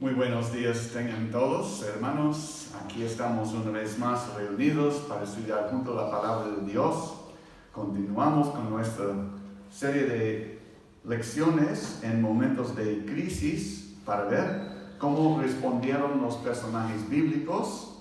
Muy buenos días tengan todos, hermanos. Aquí estamos una vez más reunidos para estudiar junto la palabra de Dios. Continuamos con nuestra serie de lecciones en momentos de crisis para ver cómo respondieron los personajes bíblicos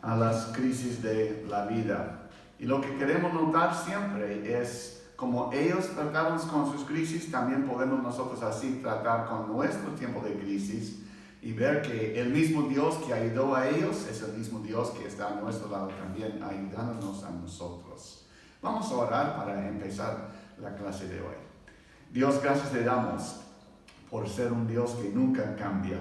a las crisis de la vida. Y lo que queremos notar siempre es como ellos trataron con sus crisis, también podemos nosotros así tratar con nuestro tiempo de crisis. Y ver que el mismo Dios que ayudó a ellos es el mismo Dios que está a nuestro lado también ayudándonos a nosotros. Vamos a orar para empezar la clase de hoy. Dios, gracias le damos por ser un Dios que nunca cambia.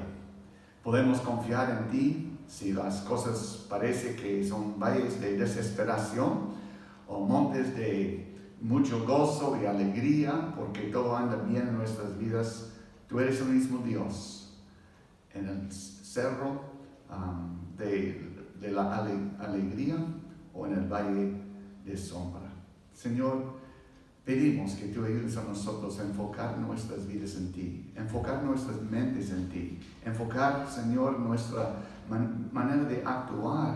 Podemos confiar en ti si las cosas parece que son valles de desesperación o montes de mucho gozo y alegría porque todo anda bien en nuestras vidas. Tú eres el mismo Dios. En el cerro de la alegría o en el valle de sombra. Señor, pedimos que tú ayudes a nosotros a enfocar nuestras vidas en ti, enfocar nuestras mentes en ti, enfocar, Señor, nuestra manera de actuar,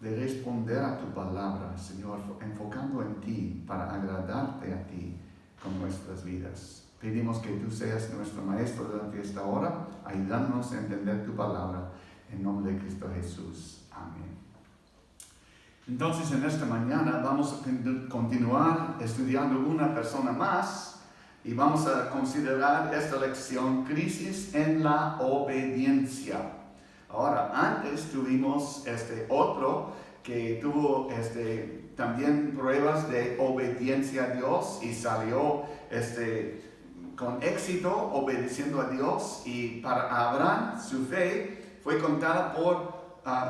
de responder a tu palabra, Señor, enfocando en ti para agradarte a ti con nuestras vidas. Pedimos que tú seas nuestro maestro durante esta hora, ayudándonos a entender tu palabra, en nombre de Cristo Jesús. Amén. Entonces, en esta mañana vamos a continuar estudiando una persona más y vamos a considerar esta lección, crisis en la obediencia. Ahora, antes tuvimos otro que tuvo también pruebas de obediencia a Dios y salió con éxito obedeciendo a Dios, y para Abraham su fe fue contada por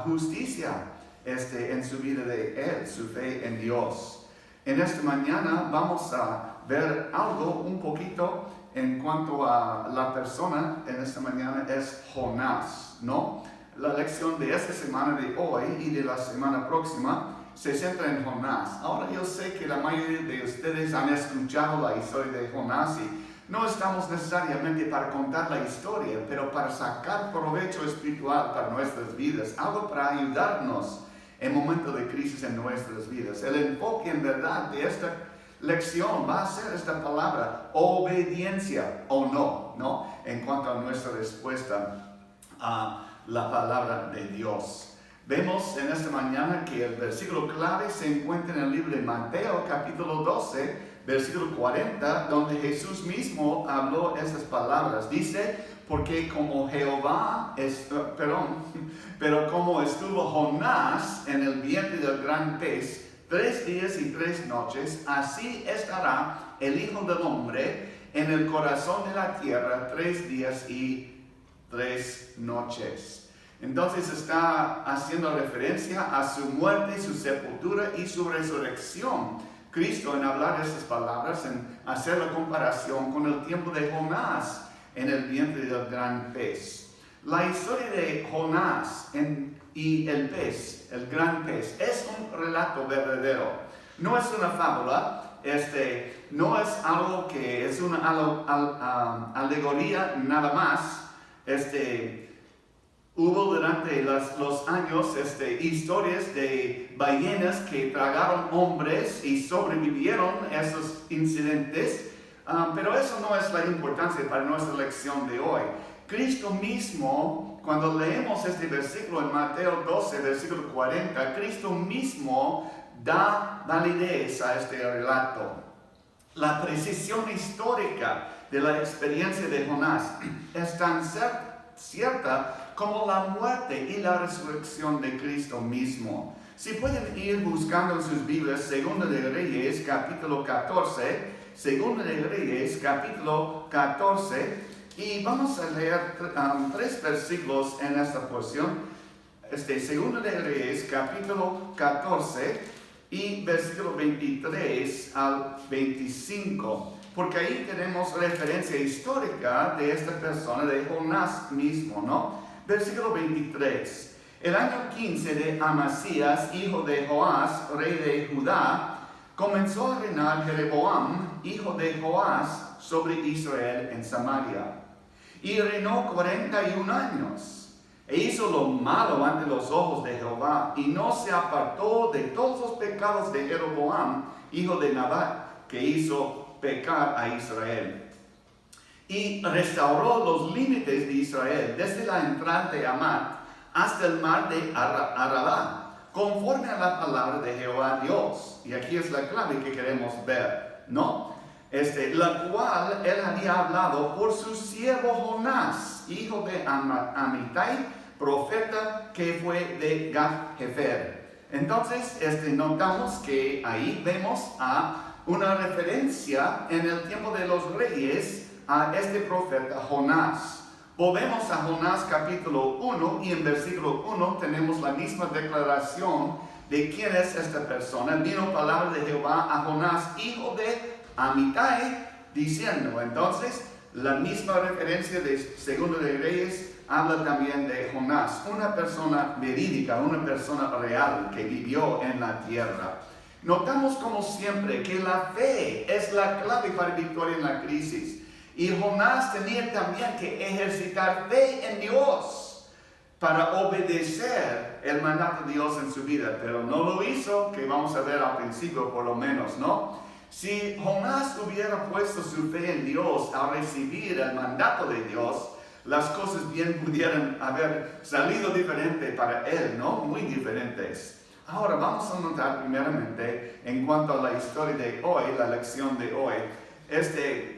justicia en su vida de él, su fe en Dios. En esta mañana vamos a ver algo un poquito en cuanto a la persona. En esta mañana es Jonás, ¿no? La lección de esta semana de hoy y de la semana próxima se centra en Jonás. Ahora yo sé que la mayoría de ustedes han escuchado la historia de Jonás y no estamos necesariamente para contar la historia, pero para sacar provecho espiritual para nuestras vidas, algo para ayudarnos en momentos de crisis en nuestras vidas. El enfoque en verdad de esta lección va a ser esta palabra, obediencia o no, en cuanto a nuestra respuesta a la palabra de Dios. Vemos en esta mañana que el versículo clave se encuentra en el libro de Mateo, capítulo 12, versículo 40, donde Jesús mismo habló estas palabras. Dice, porque como pero como estuvo Jonás en el vientre del gran pez 3 días y 3 noches, así estará el Hijo del Hombre en el corazón de la tierra 3 días y 3 noches. Entonces está haciendo referencia a su muerte, su sepultura y su resurrección. Cristo, en hablar de estas palabras, en hacer la comparación con el tiempo de Jonás en el vientre del gran pez. La historia de Jonás y el pez, el gran pez, es un relato verdadero. No es una fábula, no es algo que es una alegoría nada más. Hubo durante los años historias de ballenas que tragaron hombres y sobrevivieron a esos incidentes, pero eso no es la importancia para nuestra lección de hoy. Cristo mismo, cuando leemos este versículo en Mateo 12, versículo 40, Cristo mismo da validez a este relato. La precisión histórica de la experiencia de Jonás es tan cierta como la muerte y la resurrección de Cristo mismo. Si pueden ir buscando en sus Biblias, Segunda de Reyes, capítulo 14, Segunda de Reyes, capítulo 14, y vamos a leer 3 versículos en esta porción. Segunda de Reyes, capítulo 14, y versículo 23 al 25. Porque ahí tenemos referencia histórica de esta persona, de Jonás mismo, ¿no? Versículo 23. El año 15 de Amasías, hijo de Joás, rey de Judá, comenzó a reinar Jeroboam, hijo de Joás, sobre Israel en Samaria. y reinó 41 años. E hizo lo malo ante los ojos de Jehová, y no se apartó de todos los pecados de Jeroboam, hijo de Nabat, que hizo pecar a Israel. Y restauró los límites de Israel, desde la entrada de Amat hasta el mar de Arabá, conforme a la palabra de Jehová Dios. Y aquí es la clave que queremos ver, ¿no? La cual él había hablado por su siervo Jonás, hijo de Amittai, profeta que fue de Gath-Hefer. Entonces, notamos que ahí vemos a una referencia en el tiempo de los reyes a este profeta Jonás. Volvemos a Jonás capítulo 1 y en versículo 1 tenemos la misma declaración de quién es esta persona. Vino palabra de Jehová a Jonás, hijo de Amittai, diciendo. Entonces, la misma referencia de Segundo de Reyes habla también de Jonás, una persona verídica, una persona real que vivió en la tierra. Notamos como siempre que la fe es la clave para victoria en la crisis. Y Jonás tenía también que ejercitar fe en Dios para obedecer el mandato de Dios en su vida, pero no lo hizo, que vamos a ver al principio por lo menos, ¿no? Si Jonás hubiera puesto su fe en Dios al recibir el mandato de Dios, las cosas bien pudieran haber salido diferente para él, ¿no? Muy diferentes. Ahora vamos a notar primeramente en cuanto a la historia de hoy, la lección de hoy,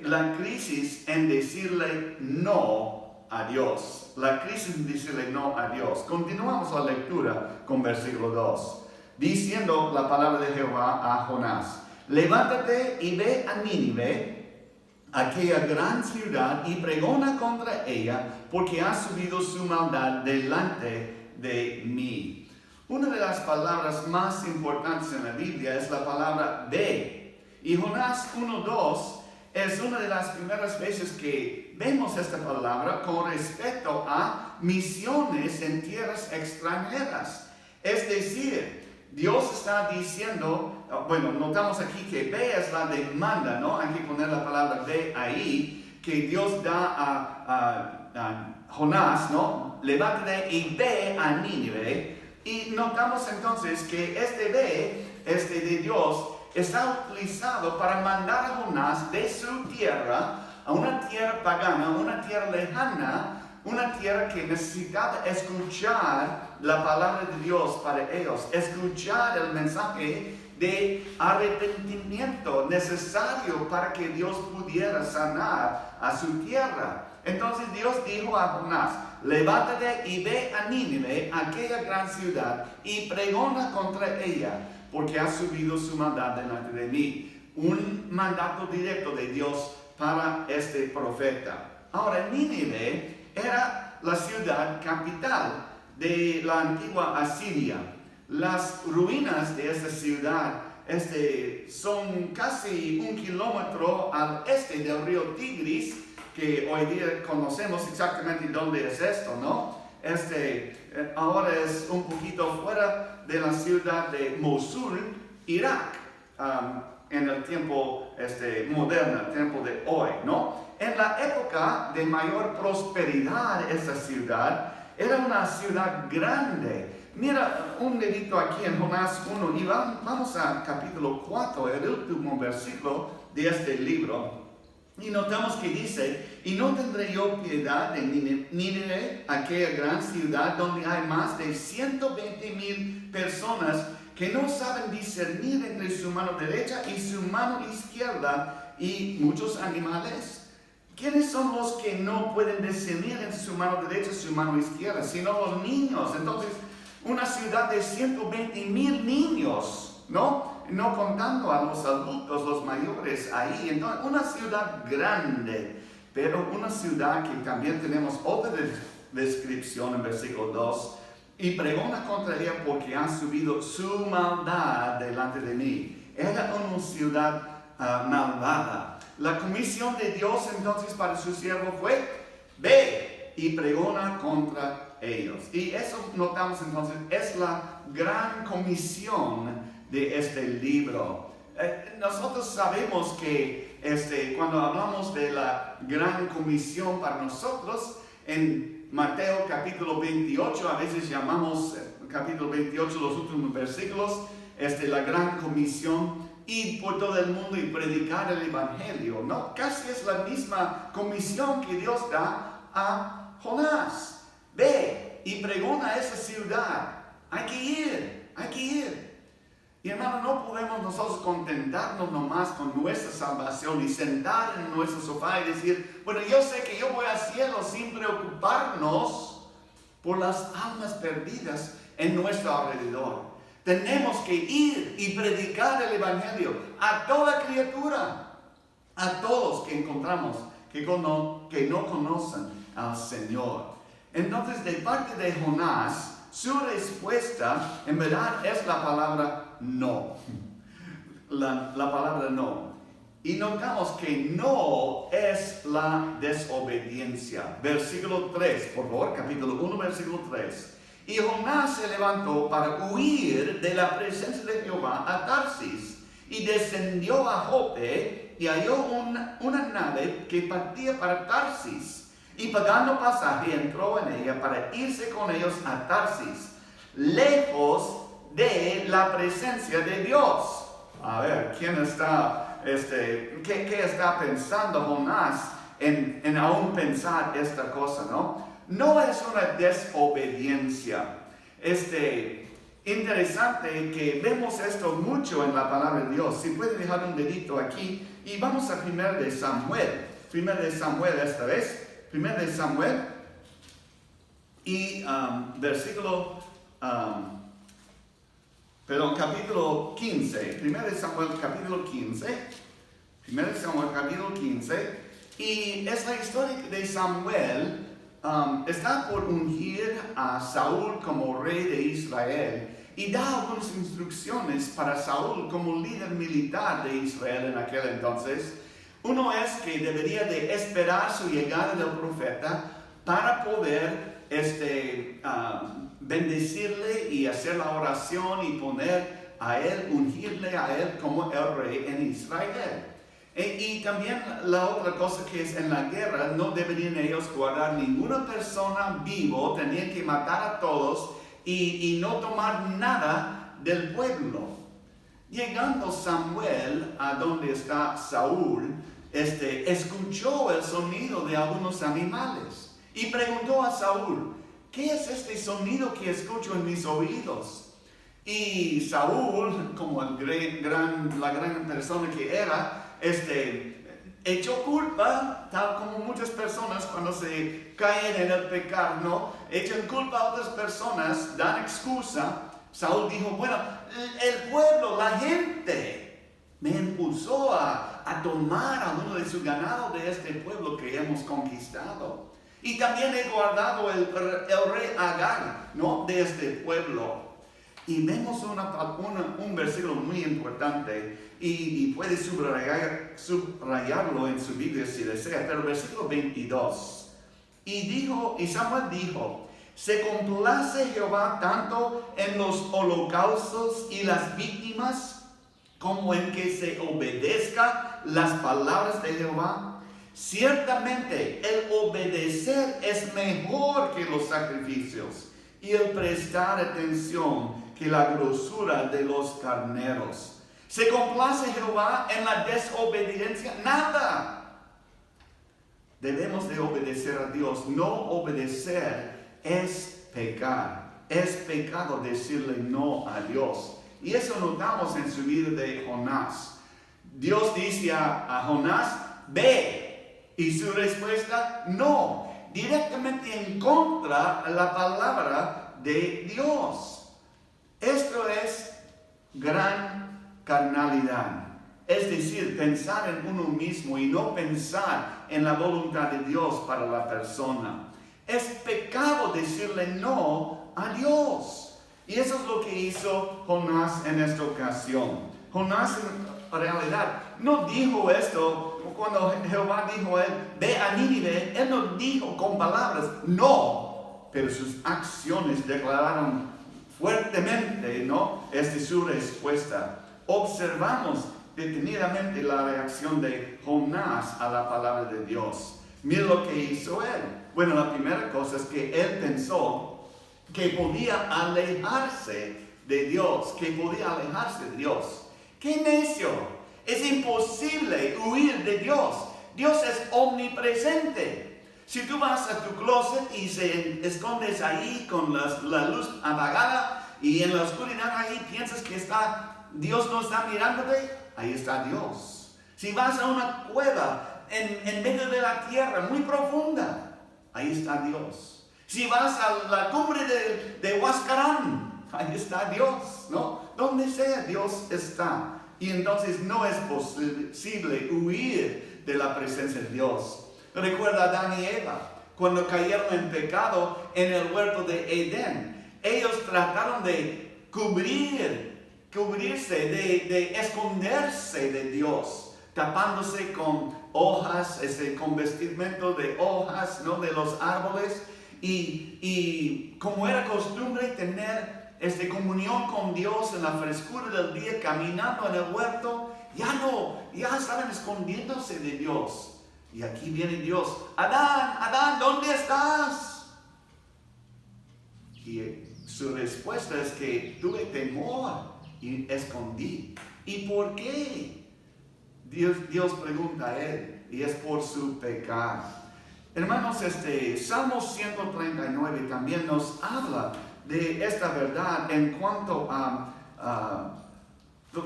la crisis en decirle no a Dios. La crisis en decirle no a Dios. Continuamos la lectura con versículo 2. Diciendo la palabra de Jehová a Jonás: levántate y ve a Nínive, aquella gran ciudad, y pregona contra ella, porque ha subido su maldad delante de mí. Una de las palabras más importantes en la Biblia es la palabra ve. Y Jonás 1:2 es una de las primeras veces que vemos esta palabra con respecto a misiones en tierras extranjeras. Es decir, Dios está diciendo, bueno, notamos aquí que ve es la demanda, ¿no? Hay que poner la palabra ve ahí, que Dios da a Jonás, ¿no? Levántate y ve a Nínive. Y notamos entonces que ve, de Dios, está utilizado para mandar a Jonás de su tierra a una tierra pagana, una tierra lejana, una tierra que necesitaba escuchar la palabra de Dios para ellos, escuchar el mensaje de arrepentimiento necesario para que Dios pudiera sanar a su tierra. Entonces Dios dijo a Jonás: levántate y ve a Nínive, aquella gran ciudad, y pregona contra ella, porque ha subido su maldad delante de mí. Un mandato directo de Dios para este profeta. Ahora, Nínive era la ciudad capital de la antigua Asiria. Las ruinas de esta ciudad son casi 1 kilómetro al este del río Tigris, que hoy día conocemos exactamente dónde es esto, ¿no? Ahora es un poquito fuera de la ciudad de Mosul, Irak, en el tiempo moderno, el tiempo de hoy, ¿no? En la época de mayor prosperidad, esa ciudad era una ciudad grande. Mira un dedito aquí en Jonás 1 y vamos a capítulo 4, el último versículo de este libro. Y notamos que dice: y no tendré yo piedad de Nínive, aquella gran ciudad donde hay más de 120,000 personas que no saben discernir entre su mano derecha y su mano izquierda, y muchos animales. ¿Quiénes son los que no pueden discernir entre su mano derecha y su mano izquierda? Sino los niños. Entonces, una ciudad de 120,000 niños, ¿no? No contando a los adultos, los mayores ahí. Entonces, una ciudad grande, pero una ciudad que también tenemos otra descripción en versículo 2. Y pregona contra ella porque ha subido su maldad delante de mí. Era una ciudad malvada. La comisión de Dios entonces para su siervo fue: ve y pregona contra ellos. Y eso notamos entonces es la gran comisión de este libro. Nosotros sabemos que cuando hablamos de la gran comisión para nosotros, en Mateo capítulo 28, a veces llamamos capítulo 28 los últimos versículos, la gran comisión, ir por todo el mundo y predicar el evangelio, ¿no? Casi es la misma comisión que Dios da a Jonás. Ve y pregona a esa ciudad. Hay que ir, hay que ir. Y hermano, no podemos nosotros contentarnos nomás con nuestra salvación y sentar en nuestro sofá y decir, bueno, yo sé que yo voy al cielo sin preocuparnos por las almas perdidas en nuestro alrededor. Tenemos que ir y predicar el evangelio a toda criatura, a todos que encontramos que no conocen al Señor. Entonces, de parte de Jonás, su respuesta en verdad es la palabra no. La palabra no. Y notamos que no es la desobediencia. Versículo 3, por favor, capítulo 1, versículo 3. Y Jonás se levantó para huir de la presencia de Jehová a Tarsis, y descendió a Jope, y halló una nave que partía para Tarsis, y pagando pasaje entró en ella para irse con ellos a Tarsis, lejos de la presencia de Dios. A ver, ¿quién está, qué está pensando Jonás en aún pensar esta cosa, no? No es una desobediencia. Interesante que vemos esto mucho en la palabra de Dios. Si pueden dejar un dedito aquí y vamos a 1 de Samuel. 1 de Samuel esta vez. 1 de Samuel y capítulo 15. 1 de Samuel capítulo 15. 1 de Samuel capítulo 15. Y es la historia de Samuel. Está por ungir a Saúl como rey de Israel y da algunas instrucciones para Saúl como líder militar de Israel en aquel entonces. Uno es que debería de esperar su llegada del profeta para poder bendecirle y hacer la oración y poner a él, ungirle a él como el rey en Israel. Y también la otra cosa que es en la guerra, no deberían ellos guardar ninguna persona vivo, tenían que matar a todos y no tomar nada del pueblo. Llegando Samuel a donde está Saúl, escuchó el sonido de algunos animales y preguntó a Saúl, ¿qué es este sonido que escucho en mis oídos? Y Saúl, como la gran persona que era, echó culpa, tal como muchas personas cuando se caen en el pecado, ¿no? Echan culpa a otras personas, dan excusa. Saúl dijo, bueno, el pueblo, la gente, me impulsó a tomar a uno de su ganado de este pueblo que hemos conquistado. Y también he guardado el rey Agag, ¿no? De este pueblo. Y vemos un versículo muy importante y puede subrayarlo en su Biblia si desea, pero versículo 22. Y Samuel dijo, ¿se complace Jehová tanto en los holocaustos y las víctimas como en que se obedezca las palabras de Jehová? Ciertamente el obedecer es mejor que los sacrificios y el prestar atención que la grosura de los carneros. ¿Se complace Jehová en la desobediencia? Nada. Debemos de obedecer a Dios. No obedecer es pecar. Es pecado decirle no a Dios. Y eso notamos en su vida de Jonás. Dios dice a Jonás, ve. Y su respuesta, no. Directamente en contra de la palabra de Dios. Esto es gran carnalidad. Es decir, pensar en uno mismo y no pensar en la voluntad de Dios para la persona. Es pecado decirle no a Dios. Y eso es lo que hizo Jonás en esta ocasión. Jonás en realidad no dijo esto cuando Jehová dijo a él, ve a Nínive. Él no dijo con palabras no, pero sus acciones declararon fuertemente, ¿no? Esta es su respuesta. Observamos detenidamente la reacción de Jonás a la palabra de Dios. Mira lo que hizo él. Bueno, la primera cosa es que él pensó que podía alejarse de Dios, ¡Qué necio! Es imposible huir de Dios. Dios es omnipresente. Si tú vas a tu closet y se escondes ahí con la luz apagada y en la oscuridad ahí piensas que Dios no está mirándote, ahí está Dios. Si vas a una cueva en medio de la tierra muy profunda, ahí está Dios. Si vas a la cumbre de Huascarán, ahí está Dios, ¿no? Donde sea Dios está. Y entonces no es posible huir de la presencia de Dios. Recuerda a Adán y Eva, cuando cayeron en pecado en el huerto de Edén. Ellos trataron de cubrirse, de esconderse de Dios, tapándose con hojas, con vestimento de hojas, ¿no? De los árboles. Y como era costumbre tener comunión con Dios en la frescura del día, caminando en el huerto, ya estaban escondiéndose de Dios. Y aquí viene Dios. Adán, ¿dónde estás? Y su respuesta es que tuve temor y escondí. ¿Y por qué? Dios pregunta a él, y es por su pecado. Hermanos, Salmo 139 también nos habla de esta verdad en cuanto a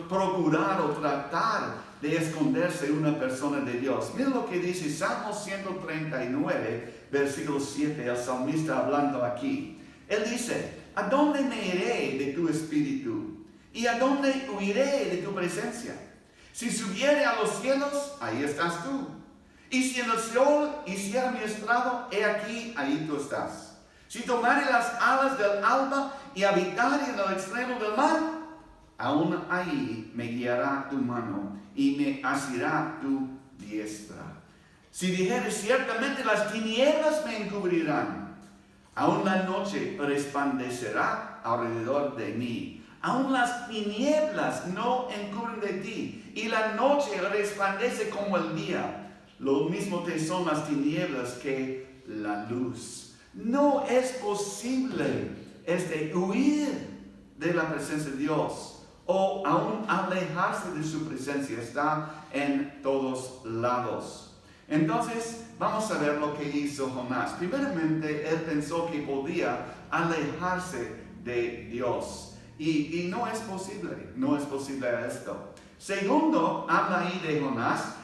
procurar o tratar de esconderse una persona de Dios. Mira lo que dice Salmo 139, versículo 7, el salmista hablando aquí. Él dice, ¿a dónde me iré de tu espíritu? ¿Y a dónde huiré de tu presencia? Si subiere a los cielos, ahí estás tú. Y si en el Seol hiciera mi estrado, he aquí, ahí tú estás. Si tomare las alas del alba y habitare en el extremo del mar, aún ahí me guiará tu mano y me asirá tu diestra. Si dijere, ciertamente las tinieblas me encubrirán, aún la noche resplandecerá alrededor de mí. Aún las tinieblas no encubren de ti, y la noche resplandece como el día. Lo mismo te son las tinieblas que la luz. No es posible huir de la presencia de Dios o aún alejarse de su presencia. Está en todos lados. Entonces, vamos a ver lo que hizo Jonás. Primeramente, él pensó que podía alejarse de Dios. Y no es posible esto. Segundo, habla ahí de Jonás,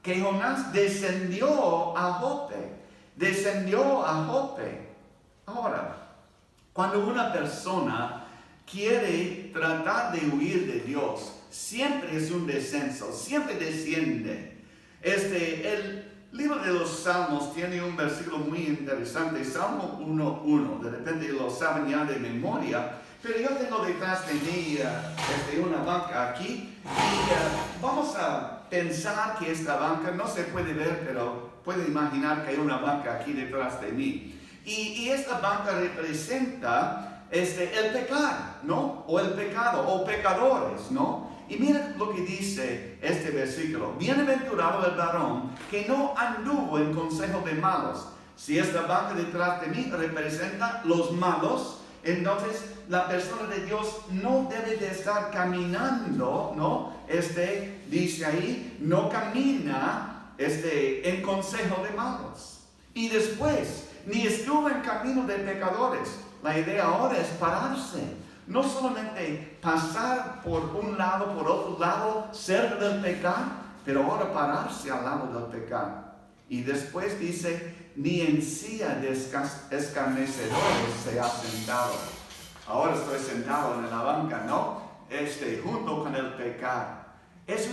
que Jonás descendió a Jope. Ahora, cuando una persona quiere tratar de huir de Dios, siempre es un descenso, siempre desciende. El libro de los Salmos tiene un versículo muy interesante, Salmo 1:1, de repente lo saben ya de memoria, pero yo tengo detrás de mí una banca aquí, y vamos a pensar que esta banca no se puede ver, pero puede imaginar que hay una banca aquí detrás de mí. Y esta banca representa el pecado, ¿no? O el pecado, o pecadores, ¿no? Y mira lo que dice este versículo. Bienaventurado el varón que no anduvo en consejo de malos. Si esta banca detrás de mí representa los malos, entonces la persona de Dios no debe de estar caminando, ¿no? Dice ahí, no camina en consejo de malos. Y después, ni estuvo en camino de pecadores. La idea ahora es pararse. No solamente pasar por un lado, por otro lado, cerca del pecado, pero ahora pararse al lado del pecado. Y después dice, ni en silla de escarnecedores se ha sentado. Ahora estoy sentado en la banca, ¿no? Junto con el pecado. Es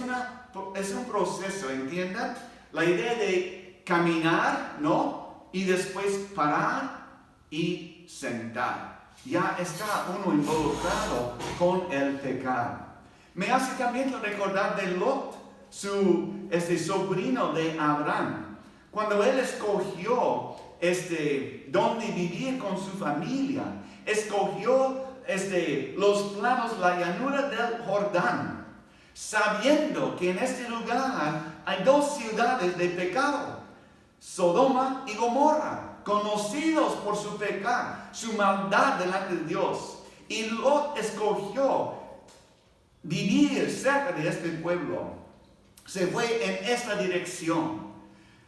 un proceso, ¿entiendan? La idea de caminar, ¿no? Y después parar y sentar. Ya está uno involucrado con el pecado. Me hace también recordar de Lot, su sobrino de Abraham. Cuando él escogió donde vivir con su familia, escogió los planos, la llanura del Jordán. sabiendo que en este lugar hay dos ciudades de pecado, Sodoma y Gomorra, conocidos por su pecado, su maldad delante de Dios. Y Lot escogió vivir cerca de este pueblo. Se fue en esta dirección.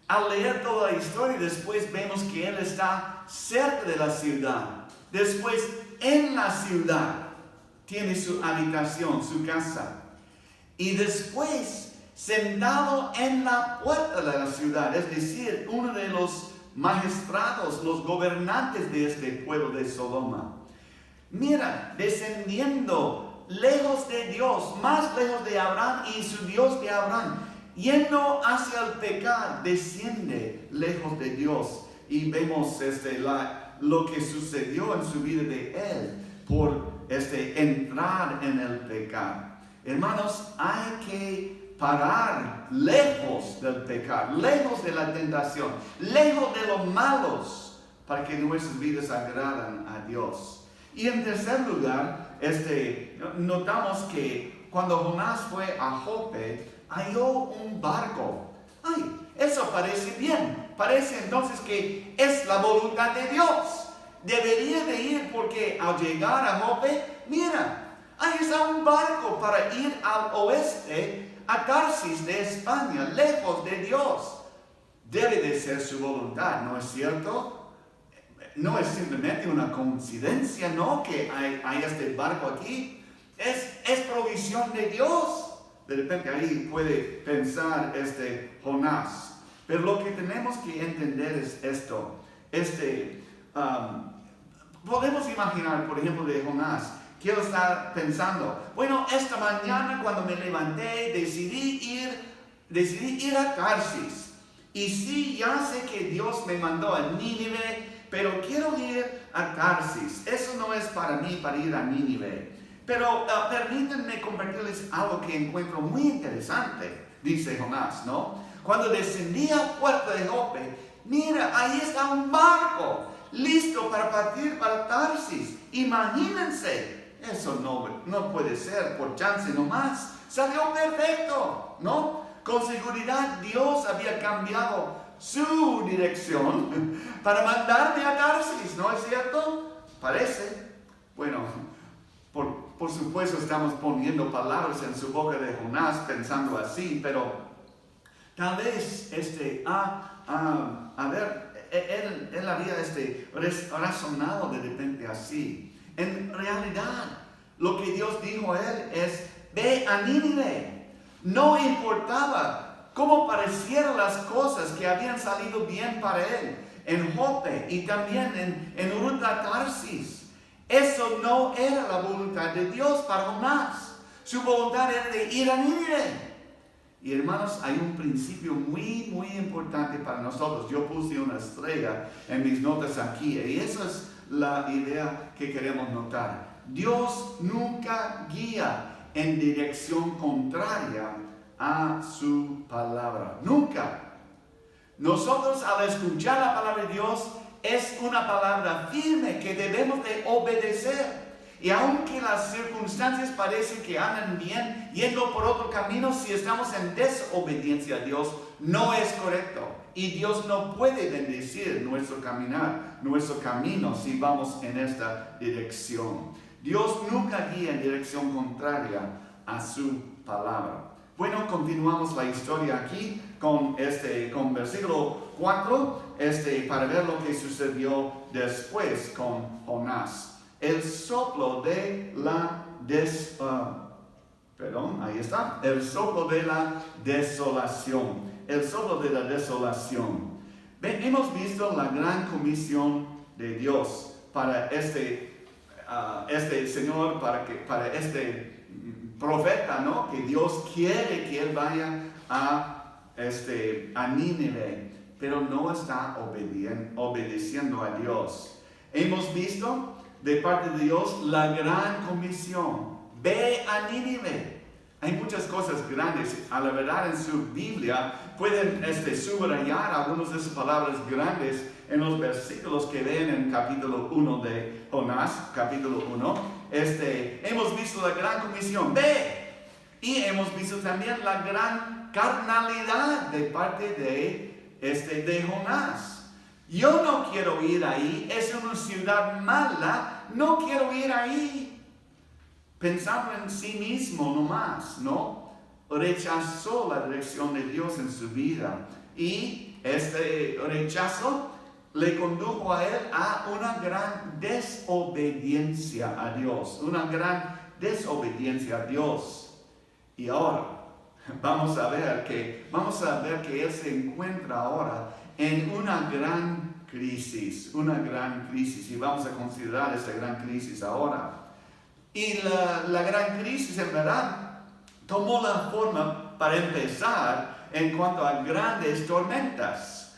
Al leer toda la historia, después vemos que él está cerca de la ciudad. Después, en la ciudad, tiene su habitación, su casa. Y después, sentado en la puerta de la ciudad, es decir, uno de los magistrados, los gobernantes de este pueblo de Sodoma. Mira, descendiendo lejos de Dios, más lejos de Abraham y su Dios de Abraham, yendo hacia el pecado, desciende lejos de Dios. Y vemos lo que sucedió en su vida de él por entrar en el pecado. Hermanos, hay que parar lejos del pecado, lejos de la tentación, lejos de los malos, para que nuestras vidas agradan a Dios. Y en tercer lugar, notamos que cuando Jonás fue a Jope, halló un barco. Ay, eso parece bien. Parece entonces que es la voluntad de Dios. Debería de ir porque al llegar a Jope, mira, ahí está un barco para ir al oeste, a Tarsis de España, lejos de Dios. Debe de ser su voluntad, ¿no es cierto? No es simplemente una coincidencia, ¿no? Que hay este barco aquí. Es provisión de Dios. De repente ahí puede pensar Jonás. Pero lo que tenemos que entender es esto. Podemos imaginar, por ejemplo, de Jonás, que él está pensando, bueno, esta mañana cuando me levanté decidí ir a Tarsis. Y sí, ya sé que Dios me mandó a Nínive, pero quiero ir a Tarsis. Eso no es para mí, para ir a Nínive. Pero permítanme compartirles algo que encuentro muy interesante, dice Jonás, ¿no? Cuando descendí a puerta de Jope, mira, ahí está un barco, listo para partir para Tarsis. Imagínense, eso no puede ser por chance nomás. Salió perfecto, ¿no? Con seguridad Dios había cambiado su dirección para mandarme a Tarsis, ¿no es cierto? Parece. Bueno, por supuesto estamos poniendo palabras en su boca de Jonás pensando así, pero tal vez él había razonado de repente así. En realidad, lo que Dios dijo a él es, ve a Nínive. No importaba cómo parecieran las cosas que habían salido bien para él en Jope y también en ruta a Tarsis. Eso no era la voluntad de Dios para Jonás. Su voluntad era de ir a Nínive. Y hermanos, hay un principio muy, muy importante para nosotros. Yo puse una estrella en mis notas aquí y esa es la idea que queremos notar. Dios nunca guía en dirección contraria a su palabra. Nunca. Nosotros al escuchar la palabra de Dios es una palabra firme que debemos de obedecer. Y aunque las circunstancias parecen que andan bien, yendo por otro camino, si estamos en desobediencia a Dios, no es correcto. Y Dios no puede bendecir nuestro caminar, nuestro camino, si vamos en esta dirección. Dios nunca guía en dirección contraria a su palabra. Bueno, continuamos la historia aquí con versículo 4, para ver lo que sucedió después con Jonás. El soplo de la el soplo de la desolación. El soplo de la desolación. Hemos visto la gran comisión de Dios para este Señor, para este profeta, ¿no? Que Dios quiere que él vaya a Nínive, pero no está obedeciendo a Dios. Hemos visto de parte de Dios la gran comisión. Ve a Nínive. Hay muchas cosas grandes. A la verdad, en su Biblia pueden subrayar algunas de esas palabras grandes en los versículos que ven en capítulo 1 de Jonás, capítulo 1. Hemos visto la gran comisión. Ve Y hemos visto también la gran carnalidad de parte de Jonás. Yo no quiero ir ahí, es una ciudad mala, no quiero ir ahí. Pensando en sí mismo nomás, ¿no? Rechazó la dirección de Dios en su vida. Y este rechazo le condujo a él a una gran desobediencia a Dios. Una gran desobediencia a Dios. Y ahora vamos a ver que él se encuentra ahora en una gran crisis. Y vamos a considerar esta gran crisis ahora. Y la gran crisis en verdad tomó la forma, para empezar, en cuanto a grandes tormentas.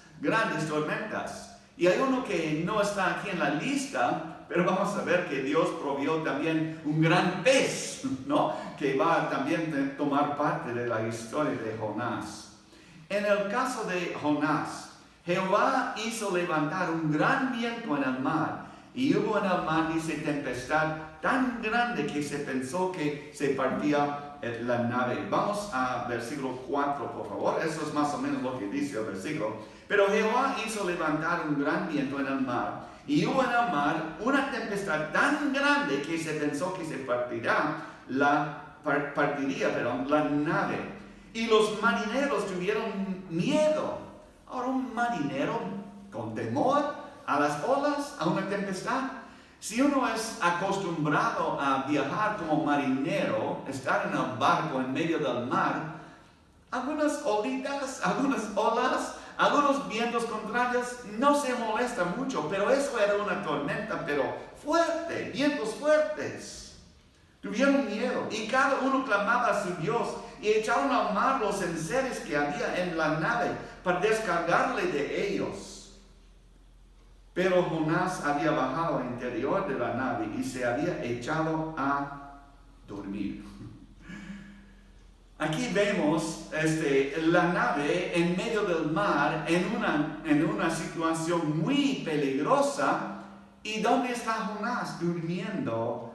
Y hay uno que no está aquí en la lista, pero vamos a ver que Dios provió también un gran pez, ¿no? Que va también a tomar parte de la historia de Jonás. En el caso de Jonás, Jehová hizo levantar un gran viento en el mar, y hubo en el mar, dice, tempestad tan grande que se pensó que se partía la nave. Vamos a versículo 4, por favor. Eso es más o menos lo que dice el versículo. Pero Jehová hizo levantar un gran viento en el mar, y hubo en el mar una tempestad tan grande que se pensó que se partiría la nave. Y los marineros tuvieron miedo. Ahora, un marinero con temor a las olas, a una tempestad. Si uno es acostumbrado a viajar como marinero, estar en el barco en medio del mar, algunas olitas, algunas olas, algunos vientos contrarios no se molesta mucho, pero eso era una tormenta, pero fuerte, vientos fuertes. Tuvieron miedo y cada uno clamaba a su Dios y echaron al mar los enseres que había en la nave para descargarle de ellos. Pero Jonás había bajado al interior de la nave y se había echado a dormir. Aquí vemos la nave en medio del mar en una situación muy peligrosa. ¿Y dónde está Jonás? Durmiendo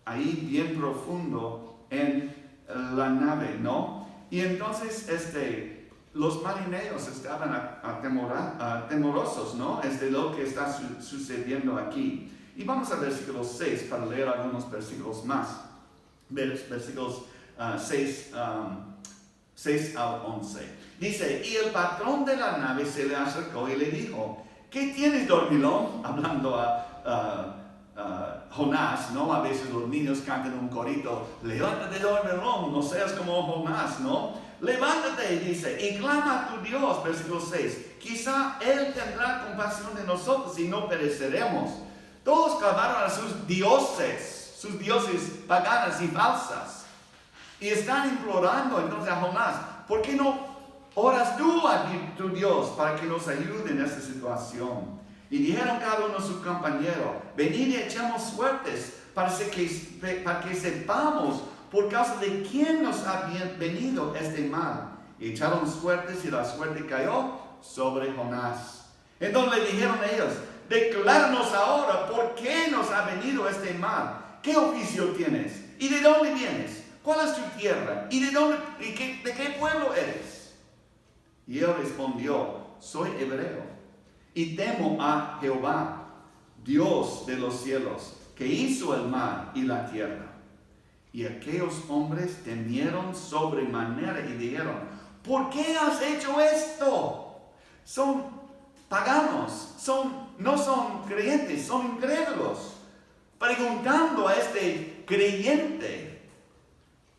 ahí bien profundo en la nave, ¿no? Y entonces los marineros estaban temorosos, ¿no? Es de lo que está sucediendo aquí. Y vamos a versículo 6 para leer algunos versículos más. Versículos 6 al 11. Dice, y el patrón de la nave se le acercó y le dijo, ¿qué tienes, dormilón? Hablando a Jonás, ¿no? A veces los niños cantan un corito, levántate, dormilón, no seas como Jonás, ¿no? Levántate, dice, y clama a tu Dios, versículo 6. Quizá Él tendrá compasión de nosotros y no pereceremos. Todos clamaron a sus dioses paganas y falsas. Y están implorando entonces a Jonás, ¿por qué no oras tú a tu Dios para que nos ayude en esta situación? Y dijeron cada uno a su compañero, venid y echemos suertes para que sepamos por causa de quién nos ha venido este mal. Y echaron suertes y la suerte cayó sobre Jonás. Entonces le dijeron ellos, decláranos ahora por qué nos ha venido este mal. ¿Qué oficio tienes? ¿Y de dónde vienes? ¿Cuál es tu tierra? ¿Y de qué pueblo eres? Y él respondió, soy hebreo y temo a Jehová, Dios de los cielos, que hizo el mar y la tierra. Y aquellos hombres temieron sobremanera y dijeron, ¿por qué has hecho esto? Son paganos, no son creyentes, son incrédulos. Preguntando a este creyente,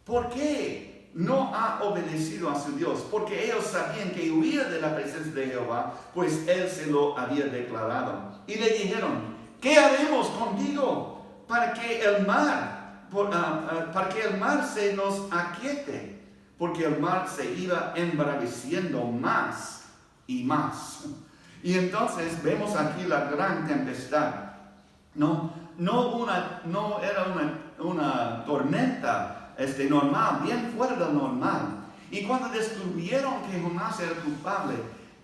¿por qué no ha obedecido a su Dios? Porque ellos sabían que huía de la presencia de Jehová, pues Él se lo había declarado. Y le dijeron, ¿qué haremos contigo para que el mar se nos aquiete? Porque el mar se iba embraveciendo más y más. Y entonces vemos aquí la gran tempestad. No era una tormenta normal, bien fuera del normal. Y cuando descubrieron que Jonás era culpable,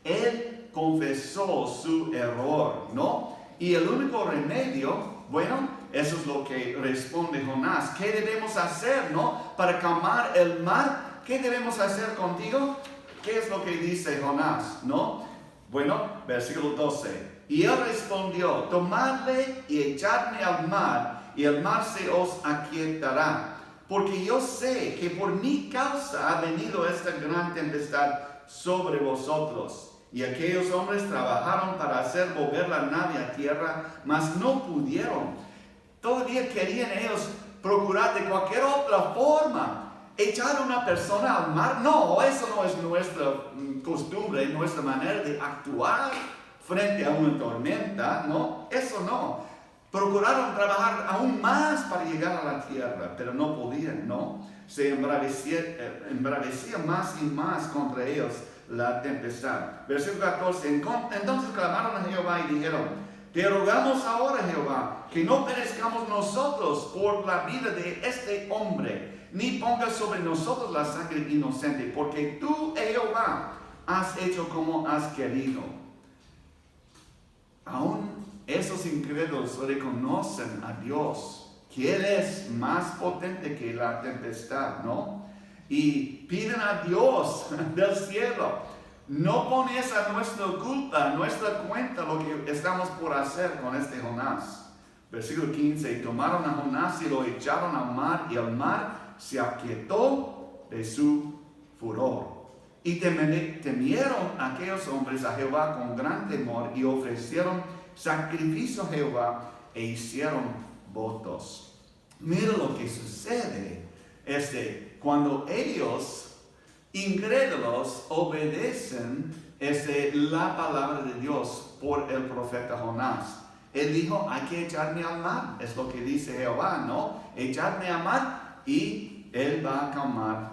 él confesó su error, ¿no? Y el único remedio, bueno, Eso es lo que responde Jonás. ¿Qué debemos hacer, no? Para calmar el mar. ¿Qué debemos hacer contigo? ¿Qué es lo que dice Jonás, no? Bueno, versículo 12. Y él respondió, tomadle y echadme al mar, y el mar se os aquietará. Porque yo sé que por mi causa ha venido esta gran tempestad sobre vosotros. Y aquellos hombres trabajaron para hacer volver la nave a tierra, mas no pudieron. Todavía querían ellos procurar de cualquier otra forma echar a una persona al mar. No, eso no es nuestra costumbre, nuestra manera de actuar frente a una tormenta, ¿no? Eso no. Procuraron trabajar aún más para llegar a la tierra, pero no podían, ¿no? Se embravecía más y más contra ellos la tempestad. Versículo 14. Entonces clamaron a Jehová y dijeron, te rogamos ahora, Jehová, que no perezcamos nosotros por la vida de este hombre, ni pongas sobre nosotros la sangre inocente, porque tú, Jehová, has hecho como has querido. Aún esos incrédulos reconocen a Dios, que Él es más potente que la tempestad, ¿no? Y piden a Dios del cielo, no pones a nuestra culpa, a nuestra cuenta lo que estamos por hacer con este Jonás. Versículo 15, y tomaron a Jonás y lo echaron al mar, y el mar se aquietó de su furor. Y temieron aquellos hombres a Jehová con gran temor, y ofrecieron sacrificio a Jehová, e hicieron votos. Mira lo que sucede, cuando ellos, incrédulos, obedecen la palabra de Dios por el profeta Jonás. Él dijo, hay que echarme al mar, es lo que dice Jehová, ¿no? Echarme al mar y Él va a calmar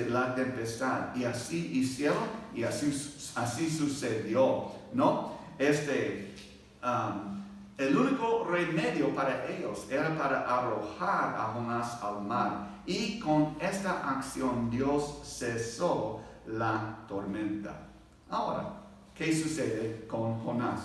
la tempestad. Y así hicieron y así sucedió, ¿no? El único remedio para ellos era para arrojar a Jonás al mar. Y con esta acción Dios cesó la tormenta. Ahora, ¿qué sucede con Jonás?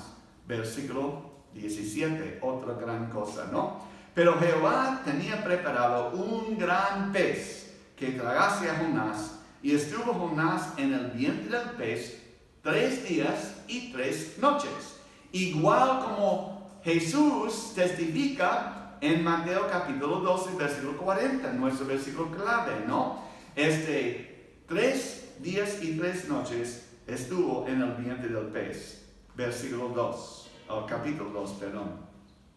Versículo 17, otra gran cosa, ¿no? Pero Jehová tenía preparado un gran pez que tragase a Jonás, y estuvo Jonás en el vientre del pez 3 días y 3 noches. Igual como Jesús testifica en Mateo capítulo 12, versículo 40, nuestro versículo clave, ¿no? 3 días y 3 noches estuvo en el vientre del pez. Versículo 2. Capítulo 2, perdón.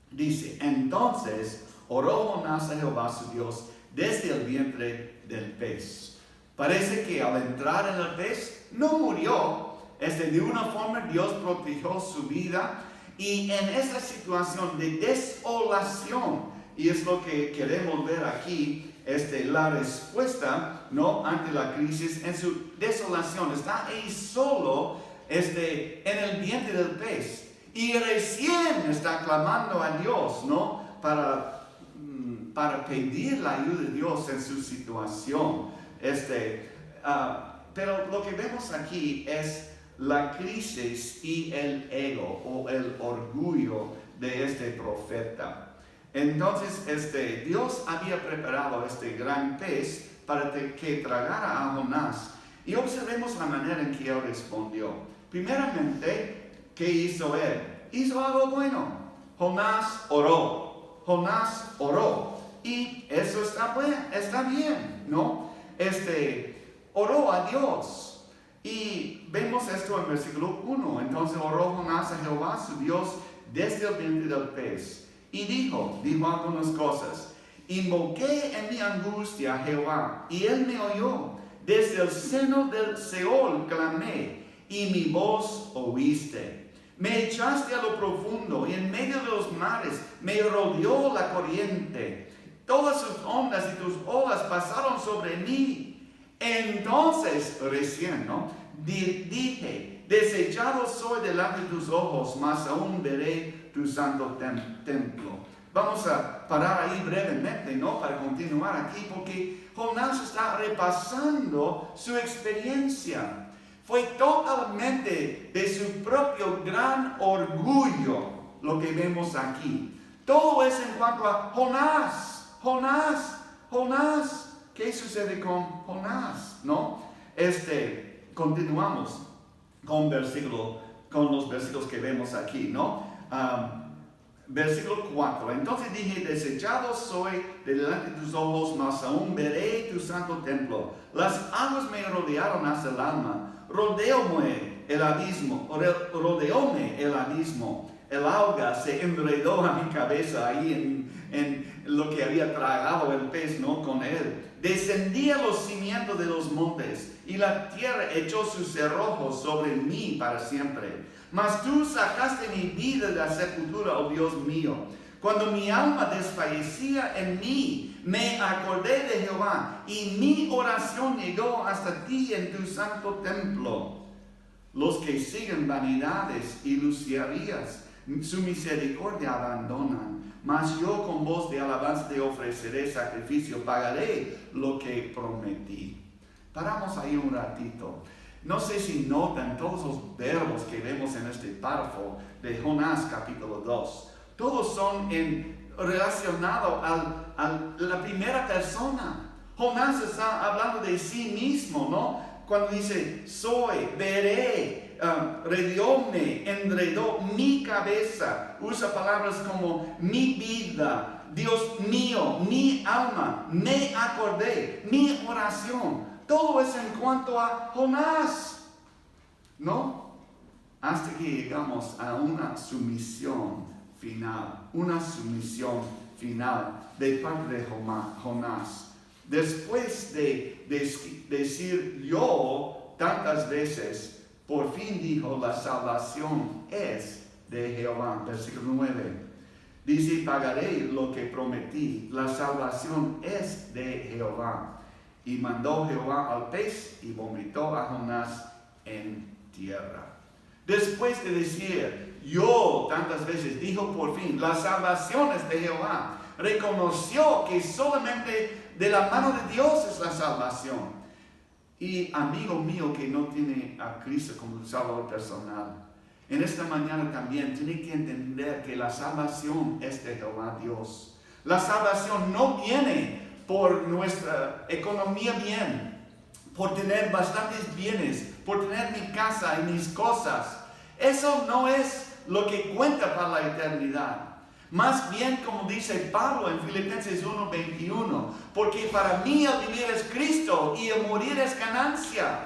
Dice, entonces oró Jonás a Jehová su Dios desde el vientre del pez. Parece que al entrar en el pez no murió. De una forma Dios protegió su vida. Y en esa situación de desolación, y es lo que queremos ver aquí, la respuesta, ¿no? Ante la crisis, en su desolación, está ahí solo, en el vientre del pez. Y recién está clamando a Dios, ¿no? Para pedir la ayuda de Dios en su situación. Pero lo que vemos aquí es la crisis y el ego o el orgullo de este profeta. Entonces, Dios había preparado este gran pez para que tragara a Jonás. Y observemos la manera en que él respondió. Primeramente, ¿qué hizo él? Hizo algo bueno. Jonás oró. Y eso está bien, ¿no? Oró a Dios. Y vemos esto en versículo 1. Entonces oró Jonás a Jehová su Dios desde el vientre del pez. Y dijo algunas cosas. Invoqué en mi angustia a Jehová, y él me oyó. Desde el seno del Seol clamé, y mi voz oíste. Me echaste a lo profundo, y en medio de los mares me rodeó la corriente. Todas sus ondas y tus olas pasaron sobre mí. Entonces, recién, ¿no? Dije, desechado soy delante de tus ojos, mas aún veré tu santo templo. Vamos a parar ahí brevemente, ¿no? Para continuar aquí, porque Jonás está repasando su experiencia. Fue totalmente de su propio gran orgullo lo que vemos aquí. Todo es en cuanto a Jonás. Jonás. ¿Qué sucede con Jonás? ¿No? Continuamos con los versículos que vemos aquí, ¿no? Versículo 4. Entonces dije, desechado soy de delante de tus ojos, mas aún veré tu santo templo. Las aguas me rodearon hasta el alma. Rodeóme el abismo. El agua se enredó a mi cabeza ahí en lo que había tragado el pez, ¿no? Con él. Descendí a los cimientos de los montes, y la tierra echó sus cerrojos sobre mí para siempre. Mas tú sacaste mi vida de la sepultura, oh Dios mío. Cuando mi alma desfallecía en mí, me acordé de Jehová, y mi oración llegó hasta ti en tu santo templo. Los que siguen vanidades y lucerías, su misericordia abandonan. Mas yo con voz de alabanza te ofreceré sacrificio, pagaré lo que prometí. Paramos ahí un ratito. No sé si notan todos los verbos que vemos en este párrafo de Jonás capítulo 2. Todos son relacionados a la primera persona. Jonás está hablando de sí mismo, ¿no? Cuando dice, soy, veré, redióme, enredó mi cabeza. Usa palabras como mi vida, Dios mío, mi alma, me acordé, mi oración. Todo es en cuanto a Jonás, ¿no? Hasta que llegamos a una sumisión final de parte de Jonás. Después de decir yo tantas veces, por fin dijo, la salvación es de Jehová. Versículo 9. Dice, pagaré lo que prometí, la salvación es de Jehová. Y mandó Jehová al pez y vomitó a Jonás en tierra. Después de decir yo tantas veces, dijo por fin, la salvación es de Jehová. Reconoció que solamente de la mano de Dios es la salvación. Y amigo mío que no tiene a Cristo como Salvador personal, en esta mañana también tiene que entender que la salvación es de Jehová Dios. La salvación no viene por nuestra economía bien, por tener bastantes bienes, por tener mi casa y mis cosas. Eso no es lo que cuenta para la eternidad. Más bien, como dice Pablo en Filipenses 1:21, porque para mí el vivir es Cristo y el morir es ganancia.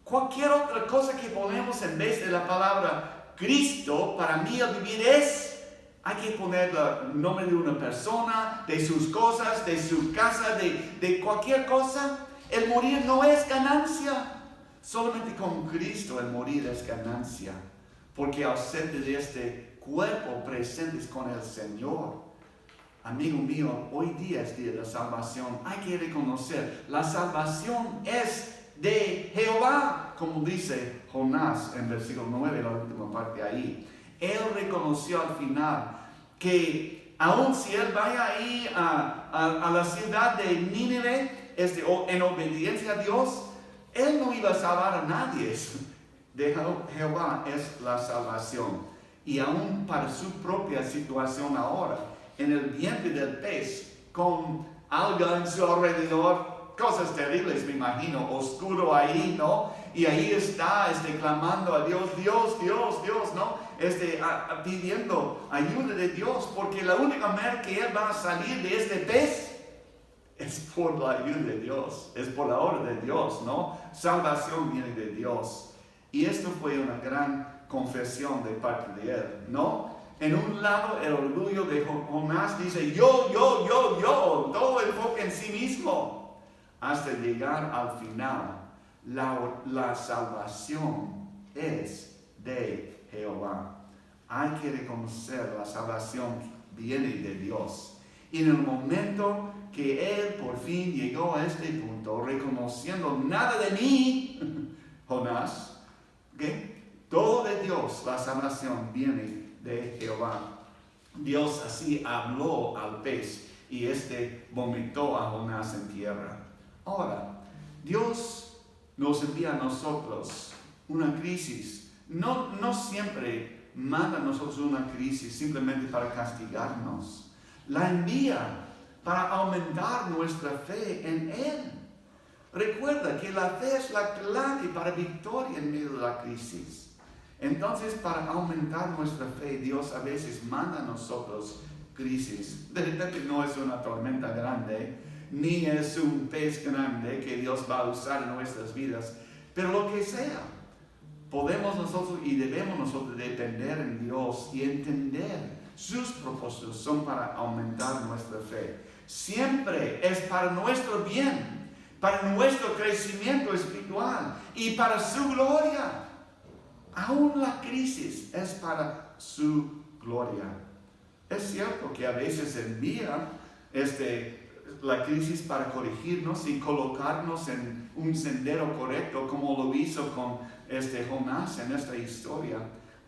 Cualquier otra cosa que ponemos en vez de la palabra Cristo, para mí el vivir es, hay que poner el nombre de una persona, de sus cosas, de su casa, de cualquier cosa. El morir no es ganancia. Solamente con Cristo el morir es ganancia. Porque ausente de este cuerpo presentes con el Señor. Amigo mío, hoy día es día de salvación. Hay que reconocer, la salvación es de Jehová. Como dice Jonás en versículo 9, la última parte ahí. Él reconoció al final que aun si él vaya ahí a la ciudad de Nínive, en obediencia a Dios, él no iba a salvar a nadie. De Jehová es la salvación. Y aún para su propia situación ahora, en el vientre del pez, con algo en su alrededor, cosas terribles, me imagino, oscuro ahí, ¿no? Y ahí está, clamando a Dios, ¿no? Pidiendo ayuda de Dios, porque la única manera que él va a salir de este pez es por la ayuda de Dios, es por la obra de Dios, ¿no? Salvación viene de Dios. Y esto fue una gran confesión de parte de él, ¿no? En un lado, el orgullo de Jonás dice, yo, todo enfoque en sí mismo, hasta llegar al final. La salvación es de Jehová. Hay que reconocer la salvación viene de Dios. Y en el momento que él por fin llegó a este punto, reconociendo nada de mí, Jonás, ¿okay? Todo de Dios, la salvación viene de Jehová. Dios así habló al pez y vomitó a Jonás en tierra. Ahora, Dios nos envía a nosotros una crisis. No siempre manda a nosotros una crisis simplemente para castigarnos. La envía para aumentar nuestra fe en Él. Recuerda que la fe es la clave para victoria en medio de la crisis. Entonces, para aumentar nuestra fe, Dios a veces manda a nosotros crisis. De repente no es una tormenta grande, ni es un pez grande que Dios va a usar en nuestras vidas, pero lo que sea, podemos nosotros y debemos nosotros depender en Dios y entender sus propósitos son para aumentar nuestra fe. Siempre es para nuestro bien, para nuestro crecimiento espiritual y para su gloria. Aún la crisis es para su gloria. Es cierto que a veces envía la crisis para corregirnos y colocarnos en un sendero correcto, como lo hizo con Jonás en esta historia.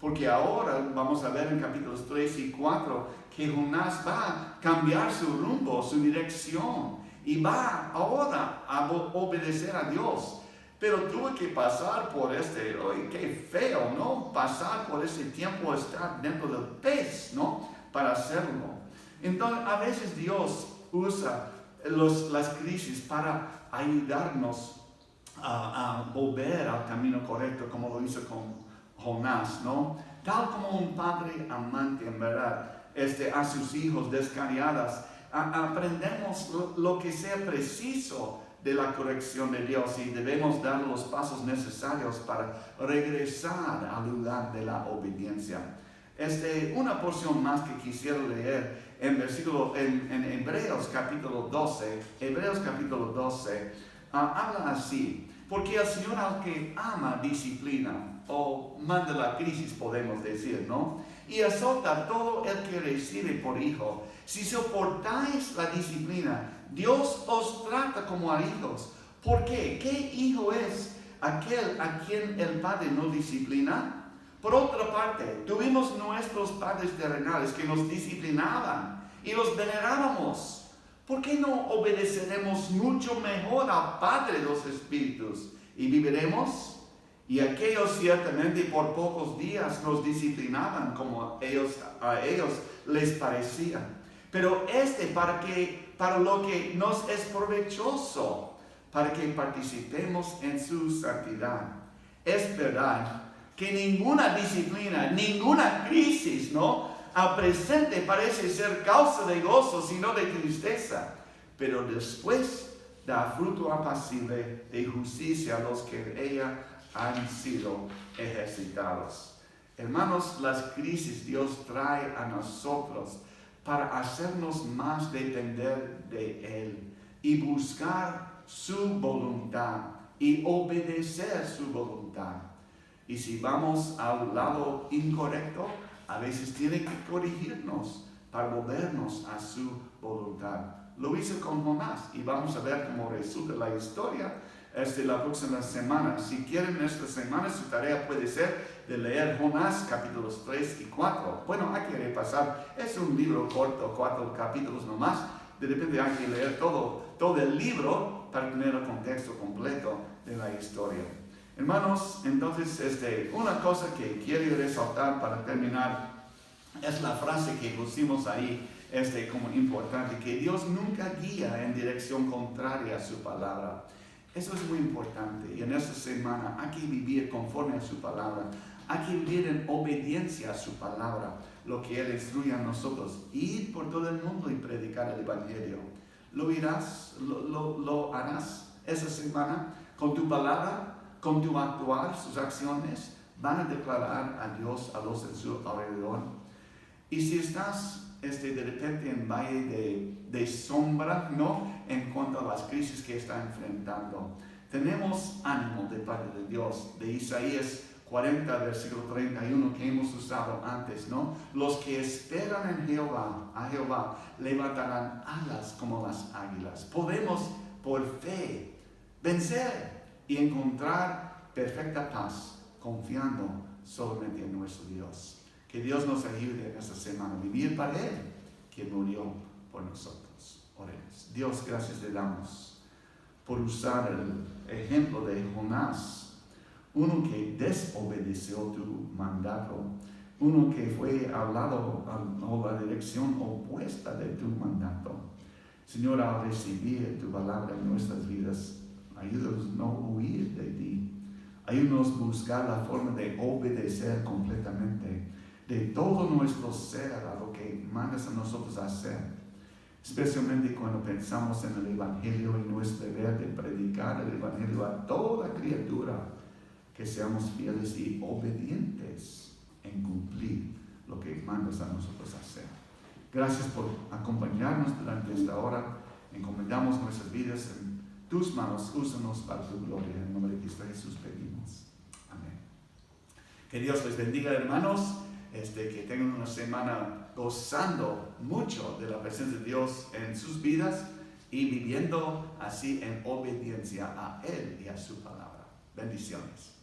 Porque ahora vamos a ver en capítulos 3 y 4 que Jonás va a cambiar su rumbo, su dirección, y va ahora a obedecer a Dios. Pero tuvo que pasar por qué feo, ¿no? Pasar por ese tiempo, estar dentro del pez, ¿no? Para hacerlo. Entonces, a veces Dios usa las crisis para ayudarnos a volver al camino correcto, como lo hizo con Jonás, ¿no? Tal como un padre amante, en verdad, a sus hijos descarriadas, aprendemos lo que sea preciso de la corrección de Dios y debemos dar los pasos necesarios para regresar al lugar de la obediencia. Una porción más que quisiera leer en Hebreos capítulo 12. Hebreos capítulo 12 habla así: porque el Señor al que ama disciplina, o manda la crisis, podemos decir, ¿no? Y azota a todo el que recibe por hijo. Si soportáis la disciplina, Dios os trata como a hijos. ¿Por qué? ¿Qué hijo es aquel a quien el Padre no disciplina? Por otra parte, tuvimos nuestros padres terrenales que nos disciplinaban y los venerábamos. ¿Por qué no obedeceremos mucho mejor al Padre de los Espíritus y viviremos? Y aquellos ciertamente por pocos días nos disciplinaban como a ellos les parecía. Pero para lo que nos es provechoso, para que participemos en su santidad. Es verdad que ninguna disciplina, ninguna crisis, ¿no?, al presente parece ser causa de gozo, sino de tristeza. Pero después da fruto apacible de justicia a los que ella han sido ejercitados. Hermanos, las crisis Dios trae a nosotros para hacernos más depender de Él y buscar su voluntad y obedecer su voluntad. Y si vamos al lado incorrecto, a veces tiene que corregirnos para volvernos a su voluntad. Lo hizo con Jonás y vamos a ver cómo resulta la historia la próxima semana. Si quieren esta semana, su tarea puede ser de leer Jonás capítulos 3 y 4. Bueno, hay que repasar. Es un libro corto, 4 capítulos nomás. De repente hay que leer todo el libro para tener el contexto completo de la historia. Hermanos, entonces una cosa que quiero resaltar para terminar es la frase que pusimos ahí como importante, que Dios nunca guía en dirección contraria a su palabra. Eso es muy importante, y en esta semana hay que vivir conforme a su palabra, hay que vivir en obediencia a su palabra, lo que Él instruye a nosotros, ir por todo el mundo y predicar el Evangelio. ¿Lo harás esa semana con tu palabra, con tu actuar? Sus acciones van a declarar a Dios a los en su alrededor. Y si estás de repente en valle de sombra, ¿no?, en cuanto a las crisis que está enfrentando, tenemos ánimo de parte de Dios, de Isaías 40, versículo 31, que hemos usado antes, ¿no? Los que esperan en Jehová, a Jehová, levantarán alas como las águilas. Podemos, por fe, vencer y encontrar perfecta paz, confiando solamente en nuestro Dios. Que Dios nos ayude en esta semana a vivir para Él, que murió por nosotros. Oremos. Dios, gracias te damos por usar el ejemplo de Jonás, uno que desobedeció tu mandato, uno que fue hablado o la dirección opuesta de tu mandato. Señor, al recibir tu palabra en nuestras vidas, ayúdanos a no huir de ti. Ayúdanos a buscar la forma de obedecer completamente de todo nuestro ser a lo que mandas a nosotros hacer. Especialmente cuando pensamos en el Evangelio y nuestro deber de predicar el Evangelio a toda criatura, que seamos fieles y obedientes en cumplir lo que mandas a nosotros hacer. Gracias por acompañarnos durante esta hora. Encomendamos nuestras vidas en tus manos. Úsanos para tu gloria. En el nombre de Cristo Jesús pedimos. Amén. Que Dios les bendiga, hermanos. Que tengan una semana gozando mucho de la presencia de Dios en sus vidas y viviendo así en obediencia a Él y a su palabra. Bendiciones.